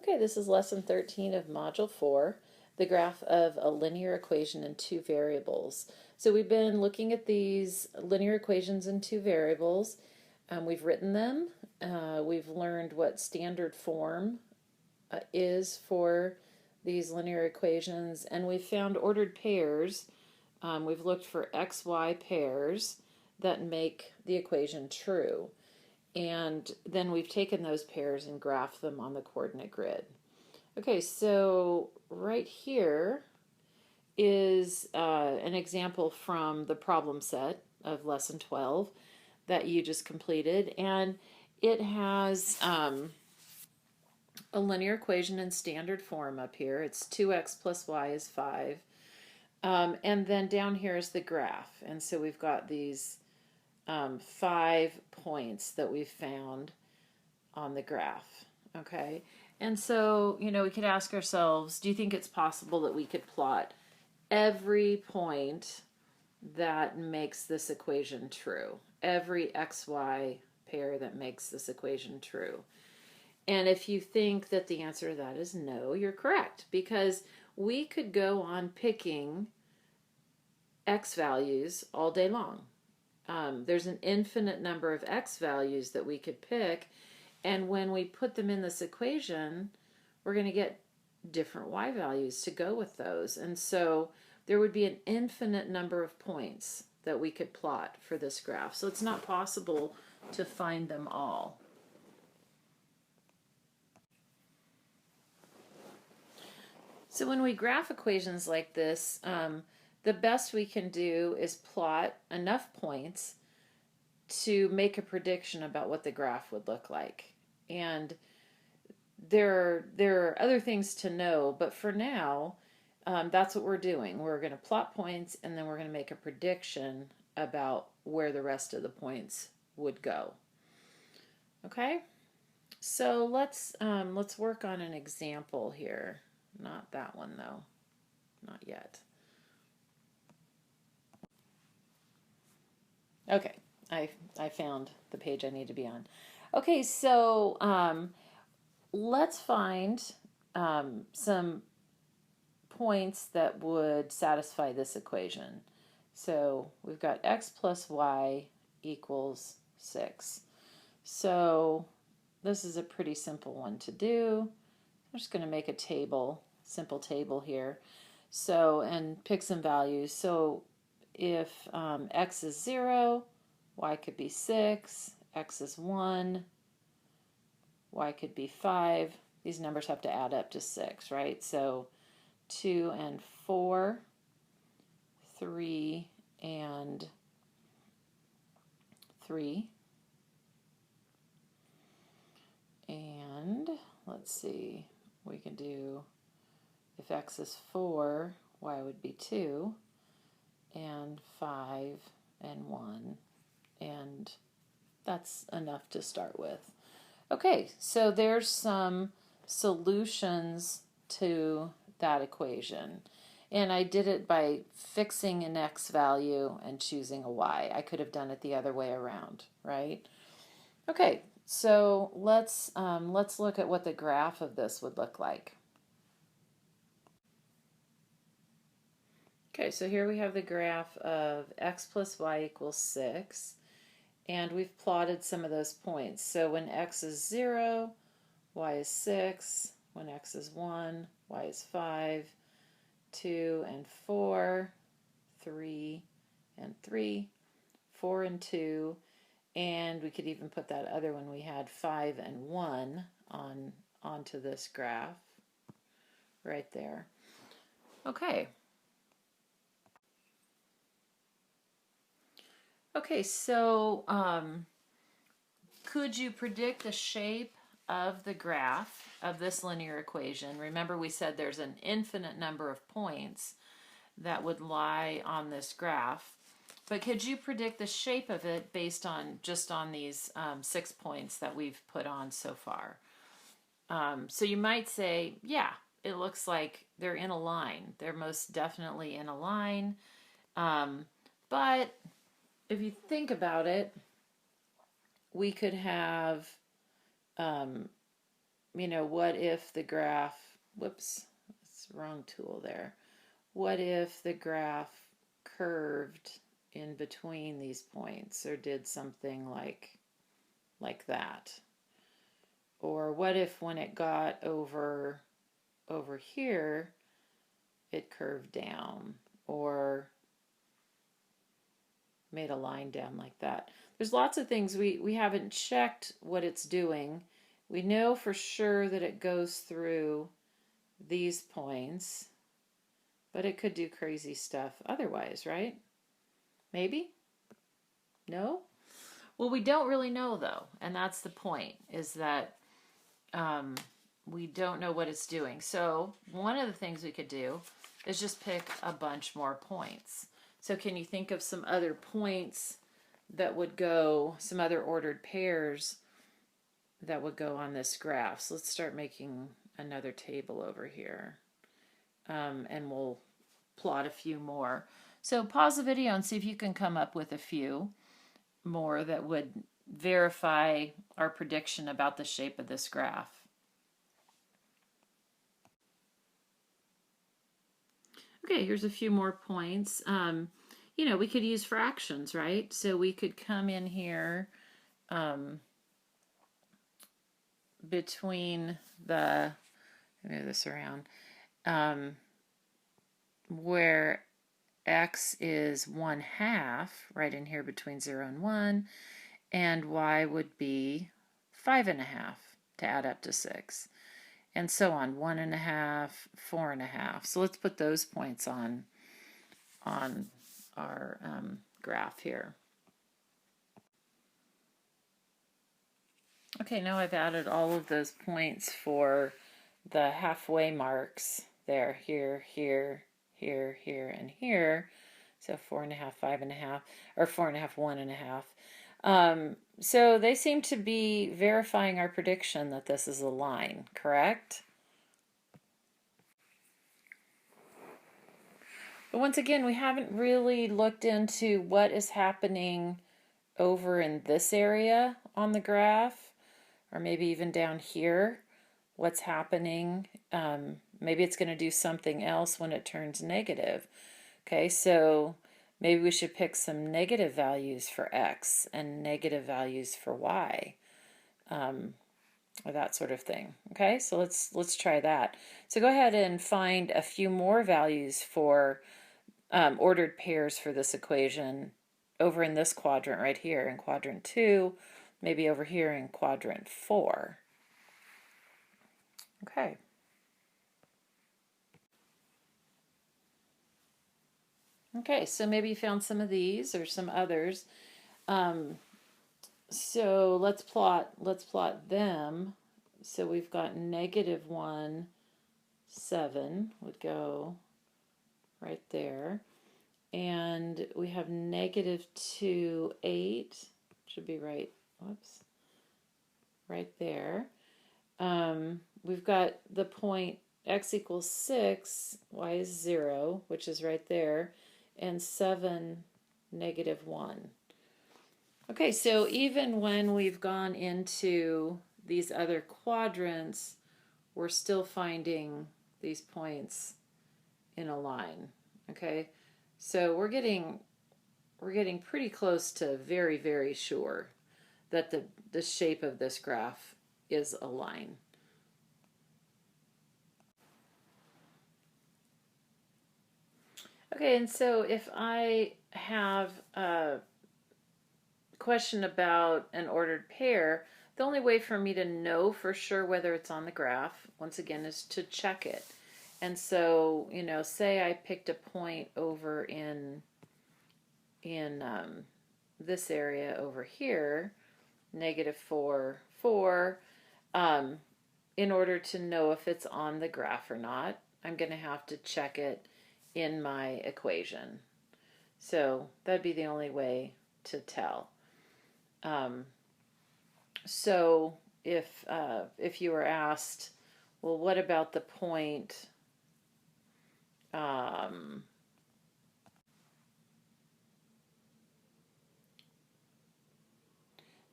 Okay, this is lesson 13 of module 4, the graph of a linear equation in two variables. So we've been looking at these linear equations in two variables. We've written them. We've learned what standard form is for these linear equations, and we've found ordered pairs. We've looked for XY pairs that make the equation true. And then we've taken those pairs and graphed them on the coordinate grid. Okay, so right here is an example from the problem set of lesson 12 that you just completed, and it has a linear equation in standard form up here. It's 2x plus y is 5. And then down here is the graph, and so we've got these 5 points that we've found on the graph. Okay, and so we could ask ourselves, do you think it's possible that we could plot every point that makes this equation true, every xy pair that makes this equation true? And if you think that the answer to that is no, you're correct, because we could go on picking x values all day long. There's an infinite number of x values that we could pick, and when we put them in this equation, we're going to get different y values to go with those. And so there would be an infinite number of points that we could plot for this graph. So it's not possible to find them all. So when we graph equations like this, the best we can do is plot enough points to make a prediction about what the graph would look like. And there are other things to know, but for now, that's what we're doing. We're going to plot points, and then we're going to make a prediction about where the rest of the points would go. Okay, so let's work on an example here. Not that one though, not yet. Okay, I found the page I need to be on. Okay, so let's find some points that would satisfy this equation. So we've got x plus y equals 6. So this is a pretty simple one to do. I'm just going to make a table, simple table here. So, and pick some values. So if x is 0, y could be 6, x is 1, y could be 5. These numbers have to add up to 6, right? So 2 and 4, 3 and 3. And let's see, we can do, if x is 4, y would be 2, and 5 and 1, and that's enough to start with. Okay, so there's some solutions to that equation, and I did it by fixing an x value and choosing a y. I could have done it the other way around, right? Okay, so let's look at what the graph of this would look like. Okay, so here we have the graph of x plus y equals 6, and we've plotted some of those points. So when x is 0, y is 6. When x is 1, y is 5. 2 and 4, 3 and 3, 4 and 2, and we could even put that other one we had, 5 and 1, onto this graph right there. Okay. Okay, so could you predict the shape of the graph of this linear equation? Remember, we said there's an infinite number of points that would lie on this graph, but could you predict the shape of it based on just on these 6 points that we've put on so far? So you might say, yeah, it looks like they're in a line. They're most definitely in a line, but if you think about it, we could have what if the graph, whoops, that's the wrong tool there. What if the graph curved in between these points or did something like that? Or what if when it got over here, it curved down or made a line down like that? There's lots of things we haven't checked what it's doing. We know for sure that it goes through these points, but it could do crazy stuff otherwise, right? Maybe? No? Well, we don't really know though, and that's the point, is that we don't know what it's doing. So one of the things we could do is just pick a bunch more points. So can you think of some other points that would go, some other ordered pairs that would go on this graph? So let's start making another table over here, and we'll plot a few more. So pause the video and see if you can come up with a few more that would verify our prediction about the shape of this graph. Okay, here's a few more points. We could use fractions, right? So we could come in here between the, move this around, where x is 1/2, right in here between 0 and 1, and y would be 5.5 to add up to 6. And so on, 1.5, 4.5. So let's put those points on our graph here. Okay, now I've added all of those points for the halfway marks there, here, here, here, here, and here. So 4.5, 5.5, or 4.5, 1.5. So they seem to be verifying our prediction that this is a line, correct? But once again, we haven't really looked into what is happening over in this area on the graph, or maybe even down here. What's happening? Maybe it's going to do something else when it turns negative. Okay, so maybe we should pick some negative values for x and negative values for y, or that sort of thing. Okay, so let's try that. So go ahead and find a few more values for ordered pairs for this equation over in this quadrant right here in quadrant 2, maybe over here in quadrant 4. Okay. Okay, so maybe you found some of these or some others. So let's plot them. So we've got -1, 7 would go right there. And we have -2, 8, should be right, whoops, right there. We've got the point x equals 6, y is 0, which is right there, and 7, -1. Okay, so even when we've gone into these other quadrants, we're still finding these points in a line. Okay, so we're getting pretty close to very, very sure that the shape of this graph is a line. Okay, and so if I have a question about an ordered pair, the only way for me to know for sure whether it's on the graph, once again, is to check it. And so, say I picked a point over in this area over here, -4, 4. In order to know if it's on the graph or not, I'm going to have to check it in my equation. So that'd be the only way to tell. So if you were asked, well, what about the point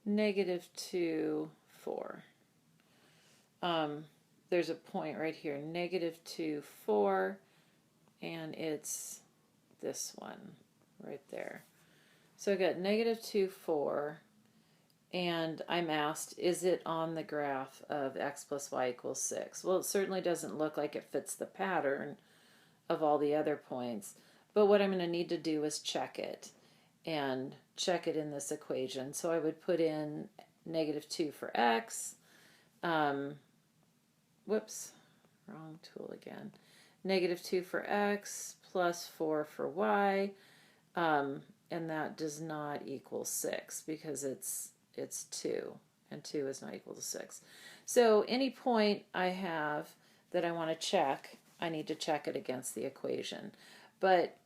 -2, 4? there's a point right here, -2, 4, and it's this one right there. So I got -2, 4, and I'm asked, is it on the graph of x plus y equals 6? Well, it certainly doesn't look like it fits the pattern of all the other points, but what I'm going to need to do is check it, and check it in this equation. So I would put in -2 for x, whoops, wrong tool again, -2 for x plus 4 for y, and that does not equal 6 because it's 2, and 2 is not equal to 6. So any point I have that I want to check, I need to check it against the equation. But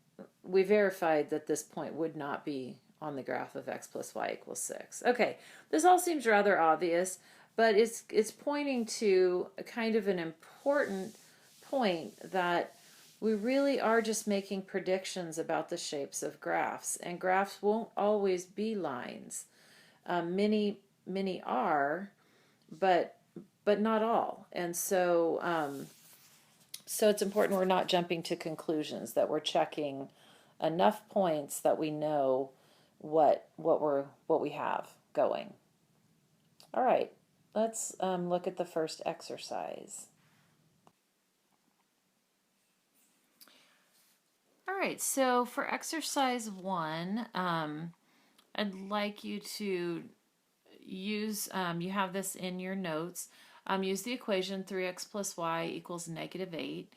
we verified that this point would not be on the graph of x plus y equals 6. Okay, this all seems rather obvious, but it's pointing to a kind of an important point that we really are just making predictions about the shapes of graphs, and graphs won't always be lines. Many are, but not all. And so so it's important we're not jumping to conclusions, that we're checking enough points that we know what we have going. All right, let's look at the first exercise. All right, so for exercise 1, I'd like you to use, you have this in your notes, use the equation 3x plus y equals -8,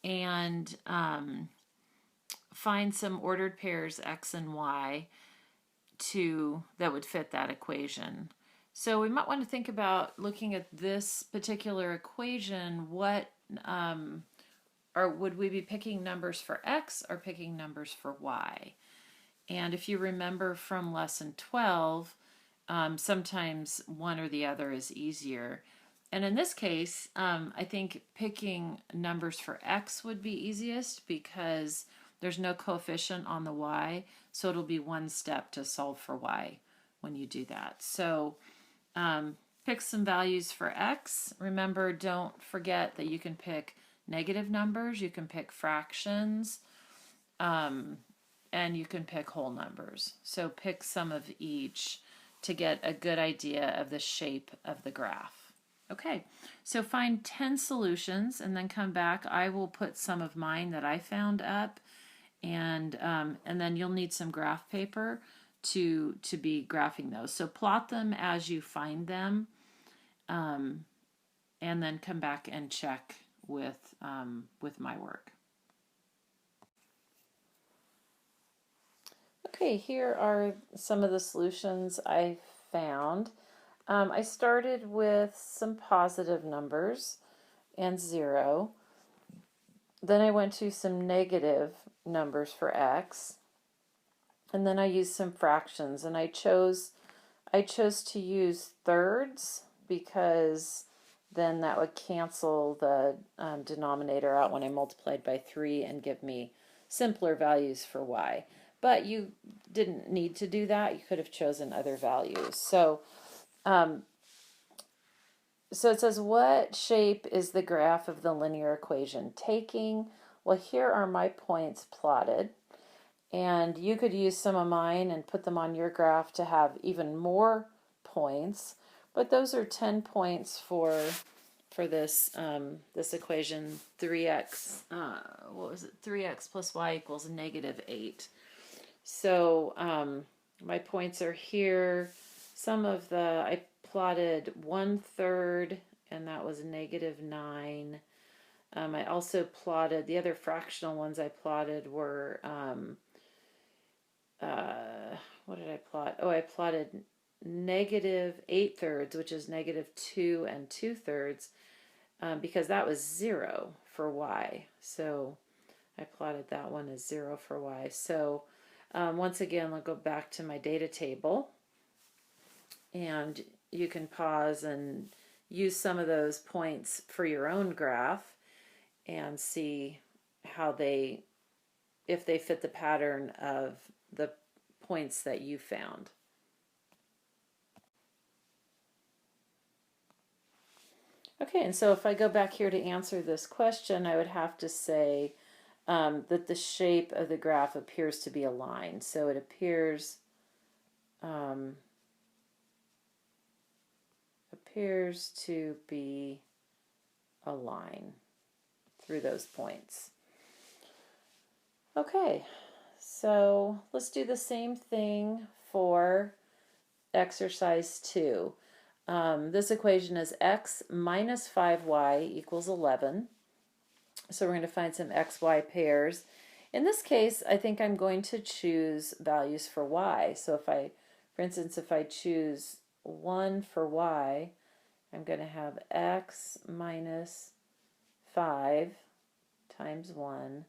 and find some ordered pairs x and y that would fit that equation. So we might want to think about looking at this particular equation, or would we be picking numbers for x or picking numbers for y? And if you remember from lesson 12, sometimes one or the other is easier. And in this case, I think picking numbers for x would be easiest because there's no coefficient on the y, so it'll be one step to solve for y when you do that. So pick some values for x. Remember, don't forget that you can pick negative numbers, you can pick fractions, and you can pick whole numbers. So pick some of each to get a good idea of the shape of the graph. Okay, so find 10 solutions and then come back. I will put some of mine that I found up, and then you'll need some graph paper to be graphing those. So plot them as you find them, and then come back and check with my work. Okay, here are some of the solutions I found. I started with some positive numbers and 0. Then I went to some negative numbers for x. And then I used some fractions, and I chose to use thirds because then that would cancel the denominator out when I multiplied by 3 and give me simpler values for y. But you didn't need to do that. You could have chosen other values. So so it says, what shape is the graph of the linear equation taking? Well, here are my points plotted. And you could use some of mine and put them on your graph to have even more points. But those are 10 points for this this equation 3x. What was it? 3x plus y equals -8. So my points are here. Some of I plotted 1/3, and that was -9. I also plotted, the other fractional ones I plotted were, what did I plot? Oh, I plotted -8/3, which is -2 and 2/3, because that was 0 for y. So I plotted that one as 0 for y. So once again, I'll go back to my data table, and you can pause and use some of those points for your own graph and see how if they fit the pattern of the points that you found. Okay, and so if I go back here to answer this question, I would have to say that the shape of the graph appears to be a line. So it appears to be a line through those points. Okay, so let's do the same thing for exercise 2. This equation is x minus 5y equals 11. So we're going to find some xy pairs. In this case, I think I'm going to choose values for y. So if I, for instance, if I choose 1 for y, I'm going to have x minus 5 times 1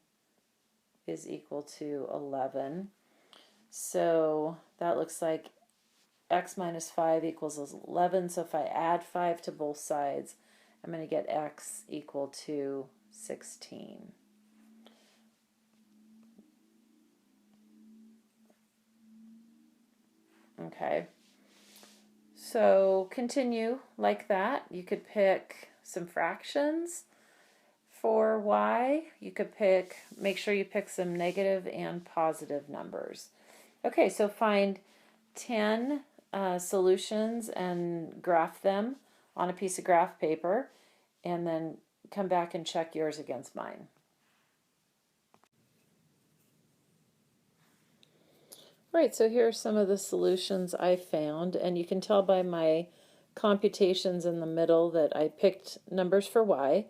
is equal to 11. So that looks like x minus 5 equals 11. So if I add 5 to both sides, I'm going to get x equal to 16. Okay. So continue like that. You could pick some fractions for y. You could make sure you pick some negative and positive numbers. Okay, so find 10 solutions and graph them on a piece of graph paper, and then come back and check yours against mine. Right, so here are some of the solutions I found, and you can tell by my computations in the middle that I picked numbers for y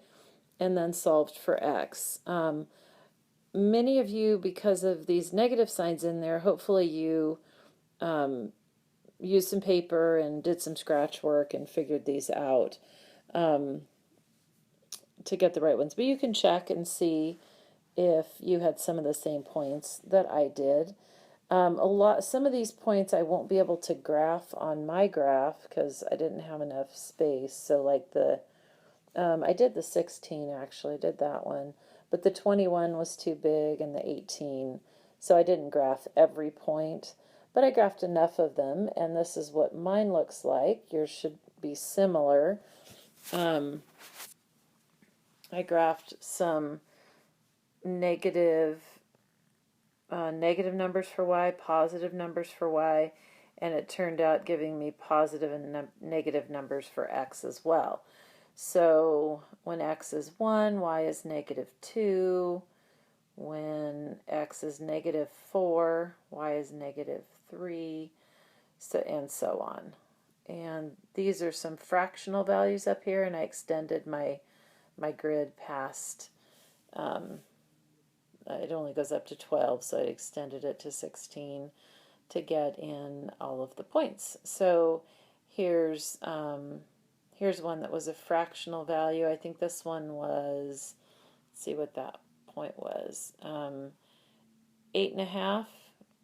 and then solved for x. Many of you, because of these negative signs in there, hopefully you used some paper and did some scratch work and figured these out to get the right ones. But you can check and see if you had some of the same points that I did. Some of these points I won't be able to graph on my graph because I didn't have enough space. So like I did the 16 actually, I did that one, but the 21 was too big and the 18, so I didn't graph every point, but I graphed enough of them, and this is what mine looks like. Yours should be similar. I graphed some negative numbers for y, positive numbers for y, and it turned out giving me positive and negative numbers for x as well. So when x is 1, y is negative 2. When x is negative 4, y is negative 3, and so on. And these are some fractional values up here, and I extended my grid past, it only goes up to 12, so I extended it to 16 to get in all of the points. So here's one that was a fractional value. I think this one was, let's see what that point was, 8.5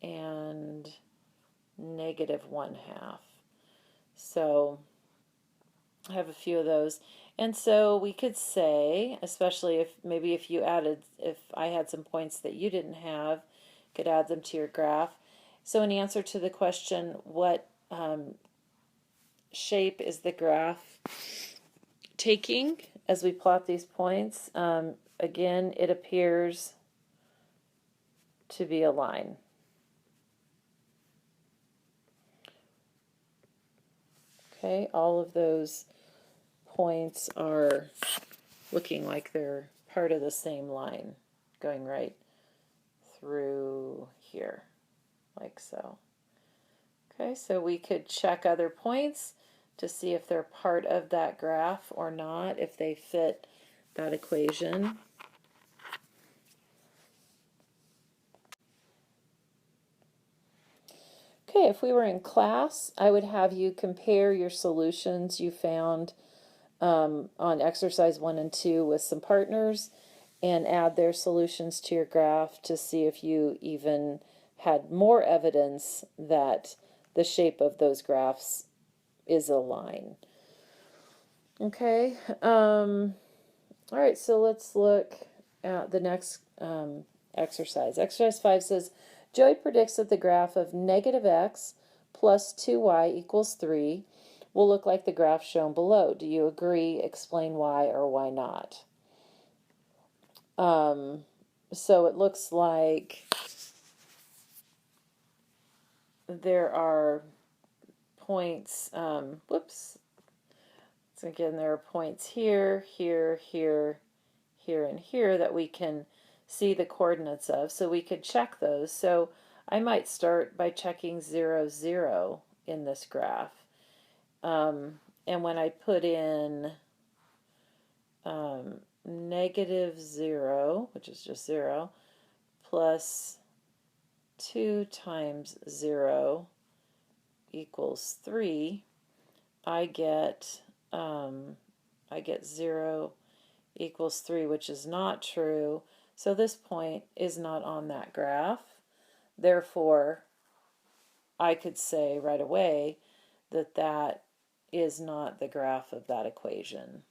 and negative 1/2. So I have a few of those. And so we could say, especially if I had some points that you didn't have, could add them to your graph. So in answer to the question, what shape is the graph taking as we plot these points? Again, it appears to be a line. Okay, all of those points are looking like they're part of the same line, going right through here, like so. Okay, so we could check other points to see if they're part of that graph or not, if they fit that equation. Okay, if we were in class, I would have you compare your solutions you found on exercise 1 and 2 with some partners and add their solutions to your graph to see if you even had more evidence that the shape of those graphs is a line. Okay, all right, so let's look at the next exercise. Exercise 5 says, Joey predicts that the graph of negative x plus 2y equals 3 will look like the graph shown below. Do you agree? Explain why or why not. So it looks like there are points, whoops. So again, there are points here, here, here, here, and here that we can see the coordinates of. So we could check those. So I might start by checking 0, 0 in this graph. And when I put in negative 0, which is just 0, plus 2 times 0 equals 3, I get 0 equals 3, which is not true. So this point is not on that graph. Therefore, I could say right away that that is not the graph of that equation.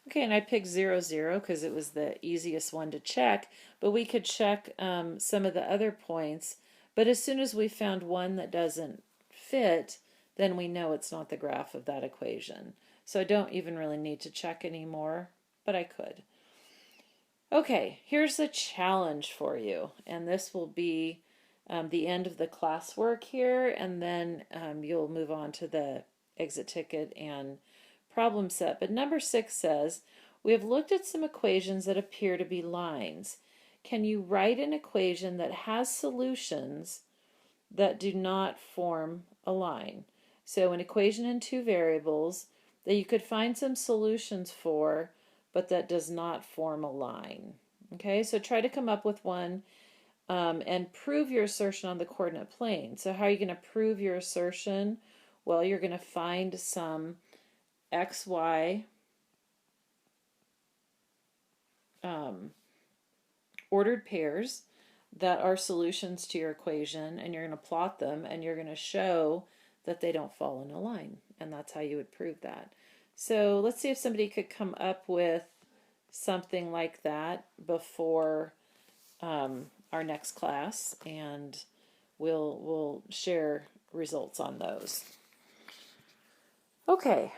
Okay, and I picked 0, 0 because it was the easiest one to check, but we could check some of the other points. But as soon as we found one that doesn't fit, then we know it's not the graph of that equation. So I don't even really need to check anymore, but I could. Okay, here's a challenge for you, and this will be the end of the classwork here, and then you'll move on to the exit ticket and problem set. But number 6 says, we have looked at some equations that appear to be lines. Can you write an equation that has solutions that do not form a line? So an equation in 2 variables that you could find some solutions for, but that does not form a line. Okay, so try to come up with one and prove your assertion on the coordinate plane. So how are you going to prove your assertion? Well, you're going to find some XY ordered pairs that are solutions to your equation, and you're going to plot them, and you're going to show that they don't fall in a line, and that's how you would prove that. So let's see if somebody could come up with something like that before our next class, and we'll share results on those. Okay,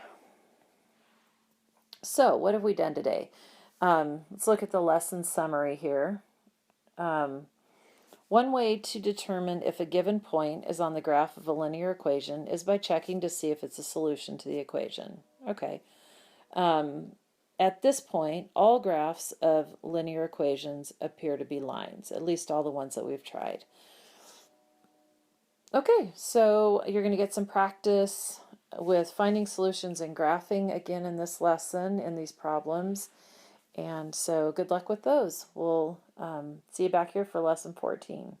so what have we done today? Let's look at the lesson summary here. One way to determine if a given point is on the graph of a linear equation is by checking to see if it's a solution to the equation. Okay. At this point, all graphs of linear equations appear to be lines, at least all the ones that we've tried. Okay, so you're going to get some practice with finding solutions and graphing again in this lesson, in these problems. And so good luck with those. We'll see you back here for lesson 14.